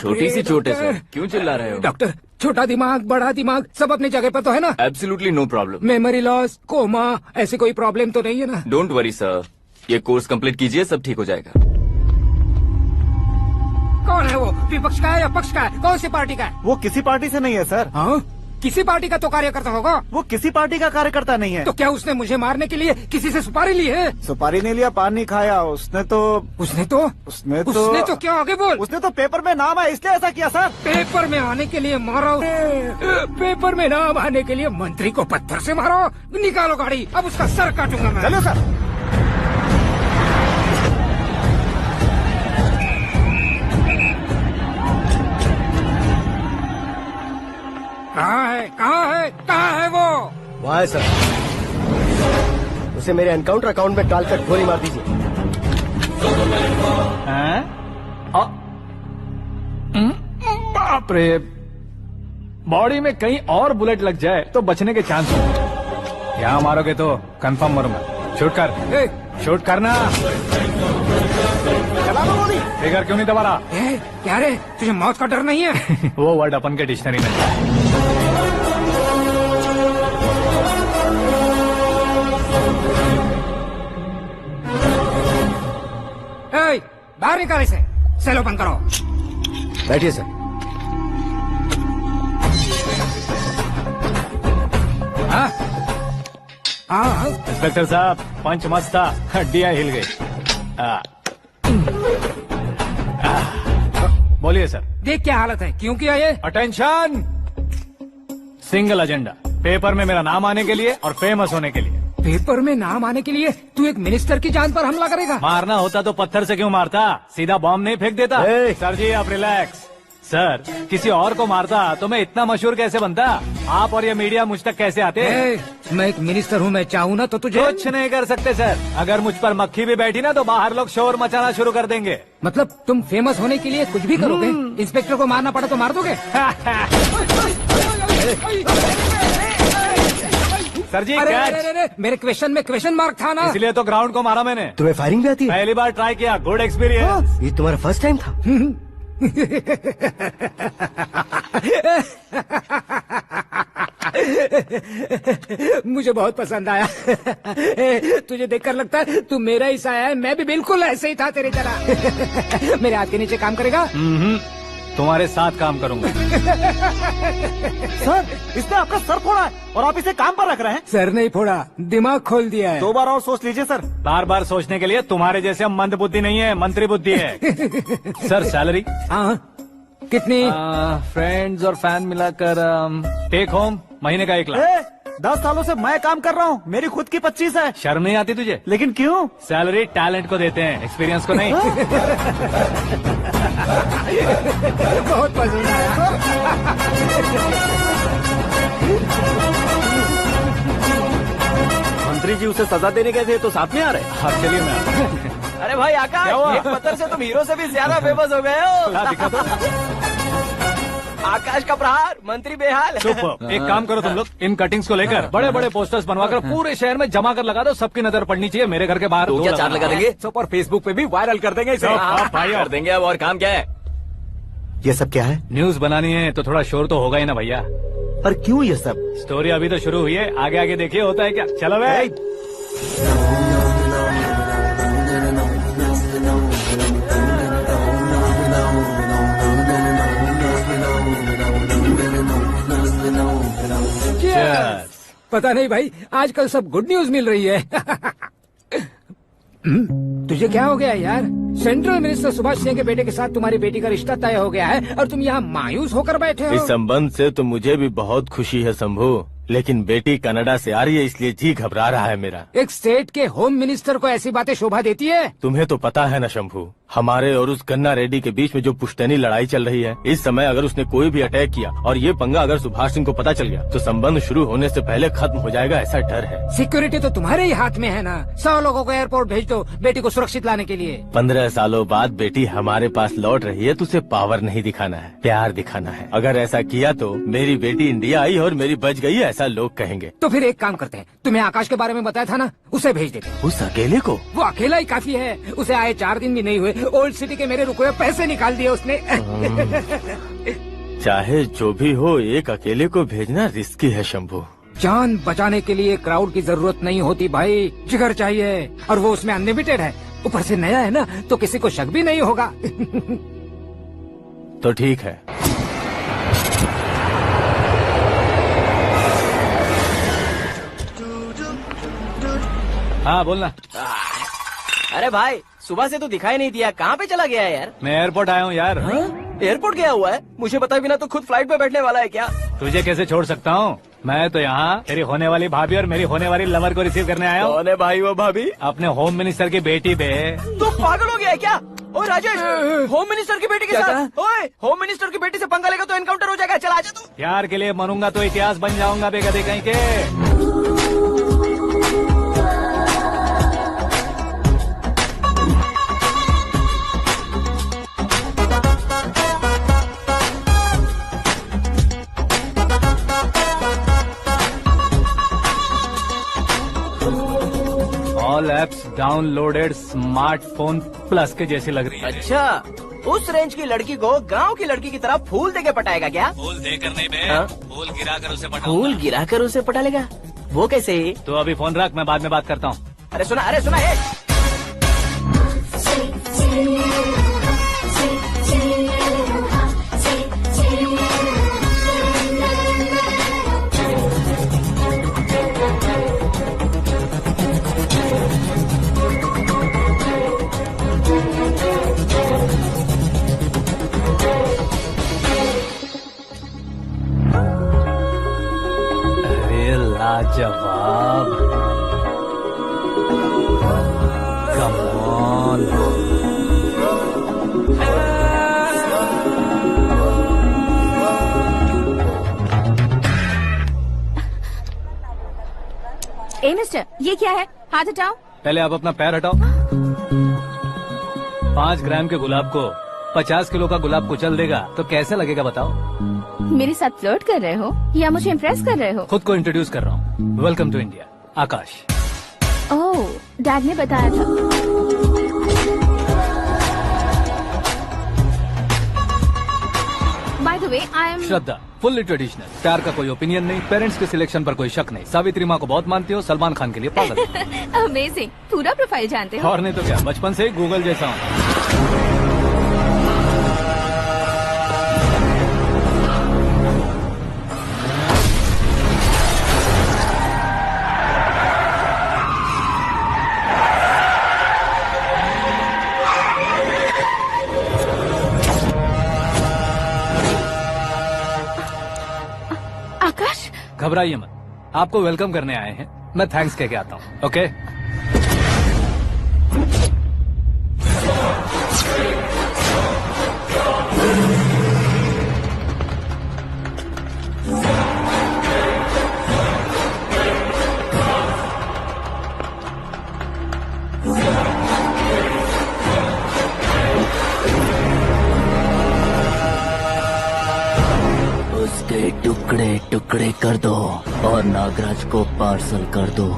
छोटी सी चोट है सर, क्यों चिल्ला रहे हो? डॉक्टर, छोटा दिमाग बड़ा दिमाग सब अपनी जगह पर तो है ना? Absolutely no problem. Memory loss, coma, ऐसी कोई प्रॉब्लम तो नहीं है ना? डोंट वरी सर, ये कोर्स कंप्लीट कीजिए, सब ठीक हो जाएगा। कौन है वो? विपक्ष का है या पक्ष का है? कौन सी पार्टी का है? वो किसी पार्टी से नहीं है सर। हाँ? किसी पार्टी का तो कार्यकर्ता होगा। वो किसी पार्टी का कार्यकर्ता नहीं है। तो क्या उसने मुझे मारने के लिए किसी से सुपारी ली है? सुपारी नहीं लिया, पान नहीं खाया। उसने तो क्या आगे बोल? उसने तो पेपर में नाम है इसलिए ऐसा किया सर। पेपर में आने के लिए मारो? पेपर में नाम आने के लिए मंत्री को पत्थर से मारो? निकालो गाड़ी, अब उसका सर काटूंगा मैं। चलो सर। कहाँ है वो? वहाँ है सर। उसे मेरे एनकाउंटर अकाउंट में डालकर गोली मार दीजिए। बाप रे, बॉडी में कहीं और बुलेट लग जाए तो बचने के चांस हो। यहाँ मारोगे तो कंफर्म मरूंगा। शूट कर, शूट करना। चला दो गोली। फिगर क्यों नहीं दबा रहा? क्या रे, तुझे मौत का डर नहीं है? वो वर्ड अपन के डिक्शनरी में है। बाहर निकाल इसे, सेल ओपन करो। बैठिए सर। इंस्पेक्टर साहब, पंच मस्त था, हड्डियां हिल गई। बोलिए सर। देख क्या हालत है, क्यों किया ये? अटेंशन, सिंगल एजेंडा, पेपर में मेरा नाम आने के लिए और फेमस होने के लिए। पेपर में नाम आने के लिए तू एक मिनिस्टर की जान पर हमला करेगा? मारना होता तो पत्थर से क्यों मारता, सीधा बॉम्ब नहीं फेंक देता। सर जी आप रिलैक्स। सर, किसी और को मारता तो मैं इतना मशहूर कैसे बनता? आप और ये मीडिया मुझ तक कैसे आते? मैं एक मिनिस्टर हूँ, मैं चाहूँ ना तो तुझे कुछ नहीं कर सकते सर। अगर मुझ पर मक्खी भी बैठी ना तो बाहर लोग शोर मचाना शुरू कर देंगे। मतलब तुम फेमस होने के लिए कुछ भी करोगे? इंस्पेक्टर को मारना पड़ा तो मार दोगे? सर जी अरे, मेरे क्वेश्चन में क्वेश्चन मार्क था ना, इसलिए तो ग्राउंड को मारा मैंने। तुम्हें फायरिंग भी आती है? पहली बार ट्राई किया, गुड एक्सपीरियंस। ये तुम्हारा फर्स्ट टाइम था? मुझे बहुत पसंद आया। तुझे देखकर लगता है तू मेरा ही साया है। मैं भी बिल्कुल ऐसे ही था तेरी तरह। मेरे हाथ के नीचे काम करेगा? तुम्हारे साथ काम करूंगा। सर, इसने आपका सर फोड़ा है और आप इसे काम पर रख रहे हैं। सर नहीं फोड़ा, दिमाग खोल दिया है। 2 बार और सोच लीजिए सर। बार बार सोचने के लिए तुम्हारे जैसे मंद बुद्धि नहीं है, मंत्री बुद्धि है। Sir salary? हाँ, कितनी? फ्रेंड्स और फैन मिलाकर टेक होम महीने का 1 लाख। 10 सालों से मैं काम कर रहा हूँ, मेरी खुद की 25 है। शर्म नहीं आती तुझे? लेकिन क्यों? सैलरी टैलेंट को देते हैं, एक्सपीरियंस को नहीं। बहुत पसंद आया। मंत्री जी उसे सजा देने गए थे तो साथ में आ रहे? हाँ चलिए मैं। अरे भाई आकाश, एक पत्थर से तुम हीरो से भी ज्यादा फेमस हो गए हो। दिखा दो। आकाश का प्रहार, मंत्री बेहाल। सुपर। एक काम करो तुम लोग, इन कटिंग्स को लेकर बड़े बड़े पोस्टर्स बनवाकर पूरे शहर में जमा कर लगा दो। सबकी नजर पड़नी चाहिए मेरे घर के बाहर। तो क्या 4 लगा देंगे? और फेसबुक पे भी वायरल कर देंगे इसे। भाई कर देंगे। अब और काम क्या है? ये सब क्या है? न्यूज बनानी है तो थोड़ा शोर तो होगा ही ना भैया। पर क्यों ये सब? स्टोरी अभी तो शुरू हुई है, आगे आगे देखिए होता है क्या। चलो भाई। पता नहीं भाई, आजकल सब गुड न्यूज मिल रही है। तुझे क्या हो गया यार? सेंट्रल मिनिस्टर सुभाष सिंह के बेटे के साथ तुम्हारी बेटी का रिश्ता तय हो गया है और तुम यहाँ मायूस होकर बैठे हो। इस संबंध से तो मुझे भी बहुत खुशी है शंभू, लेकिन बेटी कनाडा से आ रही है इसलिए जी घबरा रहा है मेरा। एक स्टेट के होम मिनिस्टर को ऐसी बातें शोभा देती है? तुम्हें तो पता है ना शंभू, हमारे और उस कन्ना रेड्डी के बीच में जो पुश्तैनी लड़ाई चल रही है। इस समय अगर उसने कोई भी अटैक किया और ये पंगा अगर सुभाष सिंह को पता चल गया तो संबंध शुरू होने से पहले खत्म हो जाएगा, ऐसा डर है। सिक्योरिटी तो तुम्हारे ही हाथ में है ना। 100 लोगों को एयरपोर्ट भेज दो बेटी को सुरक्षित लाने के लिए। 15 सालों बाद बेटी हमारे पास लौट रही है तो उसे पावर नहीं दिखाना है, प्यार दिखाना है। अगर ऐसा किया तो मेरी बेटी इंडिया आई और मेरी बच गई, ऐसा लोग कहेंगे। तो फिर एक काम करते हैं, तुम्हें आकाश के बारे में बताया था ना, उसे भेज देते हैं। उस अकेले को? वो अकेला ही काफी है। उसे आए 4 दिन भी नहीं हुए ओल्ड सिटी के मेरे रुके हुए पैसे निकाल दिए उसने। चाहे जो भी हो, एक अकेले को भेजना रिस्की है शंभू। जान बचाने के लिए क्राउड की जरूरत नहीं होती भाई, जिगर चाहिए, और वो उसमें अनलिमिटेड है। ऊपर से नया है ना, तो किसी को शक भी नहीं होगा। तो ठीक है। हाँ बोलना। अरे भाई, सुबह से तो दिखाई नहीं दिया, कहाँ पे चला गया है यार? मैं एयरपोर्ट आया हूँ यार। एयरपोर्ट गया हुआ है? मुझे बताए बिना तो खुद फ्लाइट पे बैठने वाला है क्या? तुझे कैसे छोड़ सकता हूँ? मैं तो यहाँ तेरी होने वाली भाभी और मेरी होने वाली लवर को रिसीव करने आया हूँ। कौन है भाई वो भाभी? अपने होम मिनिस्टर की बेटी पे। तो पागल हो गया है क्या? ओए राजेश, होम मिनिस्टर की बेटी के साथ? ओए, होम मिनिस्टर की बेटी से पंगा लेगा तो एनकाउंटर हो जाएगा। चल आजा तू। प्यार के लिए मरूंगा तो इतिहास बन जाऊंगा बेगदे कहीं के। All apps downloaded smartphone plus के जैसी लग रही है। अच्छा, उस रेंज की लड़की को गांव की लड़की की तरह फूल देके पटाएगा क्या? फूल देकर नहीं बे, हाँ? फूल गिरा कर उसे पटा। फूल गिरा कर उसे पटा लेगा? वो कैसे? तो अभी फोन रख, मैं बाद में बात करता हूँ। अरे सुना ए। अरे लाजवाब, कम ऑन। ए मिस्टर, ये क्या है? हाथ हटाओ। पहले आप अपना पैर हटाओ। 5 ग्राम के गुलाब को 50 किलो का गुलाब कुचल देगा तो कैसे लगेगा बताओ? मेरे साथ फ्लर्ट कर रहे हो या मुझे इम्प्रेस कर रहे हो? खुद को इंट्रोड्यूस कर रहा हूँ। Welcome to India, Akash. Oh, dad ने बताया था। By the way, I am Shraddha, fully traditional. प्यार का कोई ओपिनियन नहीं, पेरेंट्स के सिलेक्शन पर कोई शक नहीं। सावित्री माँ को बहुत मानती हो, सलमान खान के लिए पागल। अमेजिंग, पूरा प्रोफाइल जानते हो। और नहीं तो क्या, बचपन से ही गूगल जैसा हूँ। आकाश, घबराइए मत, आपको वेलकम करने आए हैं। मैं थैंक्स कह के आता हूँ। ओके? उसके टुकड़े टुकड़े कर दो और नागराज को पार्सल कर दो।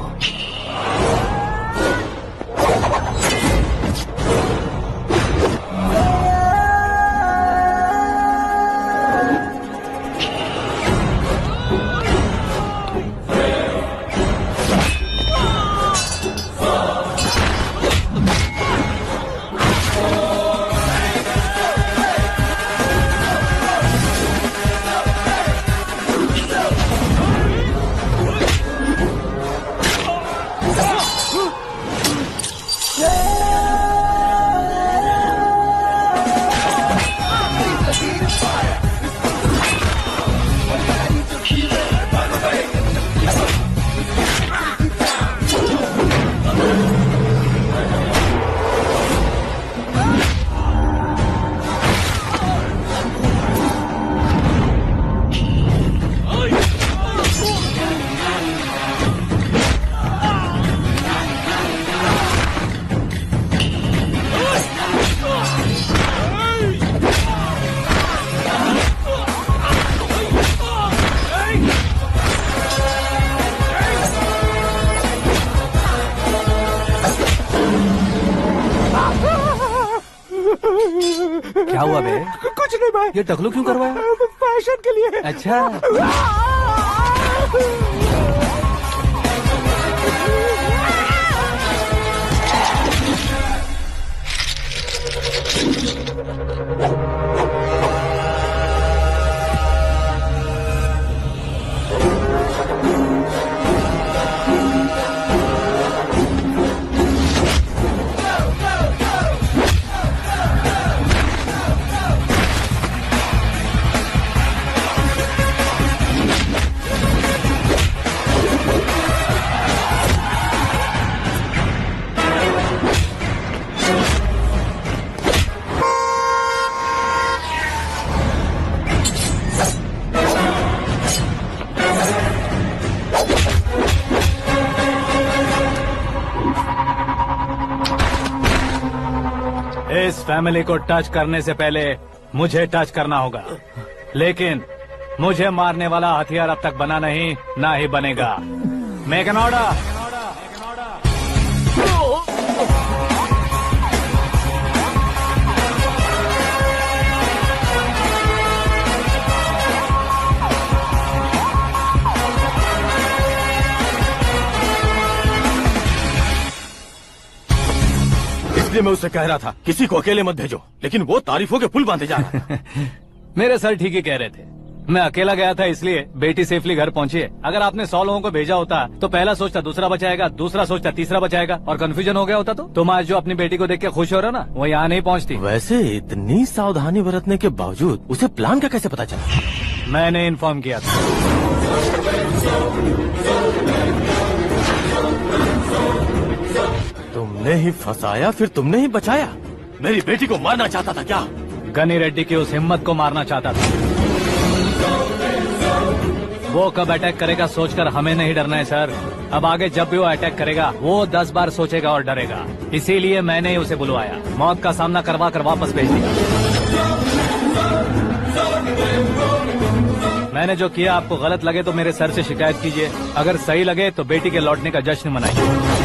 क्या हुआ बे? कुछ नहीं भाई, ये टकलू क्यों करवाया? फैशन के लिए। अच्छा, इस फैमिली को टच करने से पहले मुझे टच करना होगा, लेकिन मुझे मारने वाला हथियार अब तक बना नहीं, ना ही बनेगा। Make an order. इसलिए मैं उससे कह रहा था किसी को अकेले मत भेजो, लेकिन वो तारीफों के पुल बांधे जा रहा है। मेरे सर ठीक ही कह रहे थे। मैं अकेला गया था इसलिए बेटी सेफली घर पहुंची है। अगर आपने 100 लोगों को भेजा होता तो पहला सोचता दूसरा बचाएगा, दूसरा सोचता तीसरा बचाएगा, और कंफ्यूजन हो गया होता तो तुम आज जो अपनी बेटी को देख के खुश हो रहे हो ना, वो यहाँ नहीं पहुँचती। वैसे इतनी सावधानी बरतने के बावजूद उसे प्लान का कैसे पता चला? मैंने इन्फॉर्म किया था। तुमने ही फंसाया, फिर तुमने ही बचाया। मेरी बेटी को मारना चाहता था क्या? गनी रेड्डी की उस हिम्मत को मारना चाहता था। वो कब अटैक करेगा सोचकर हमें नहीं डरना है सर। अब आगे जब भी वो अटैक करेगा वो 10 बार सोचेगा और डरेगा। इसीलिए मैंने ही उसे बुलवाया, मौत का सामना करवा कर वापस भेज दिया। मैंने जो किया आपको गलत लगे तो मेरे सर से शिकायत कीजिए, अगर सही लगे तो बेटी के लौटने का जश्न मनाइए।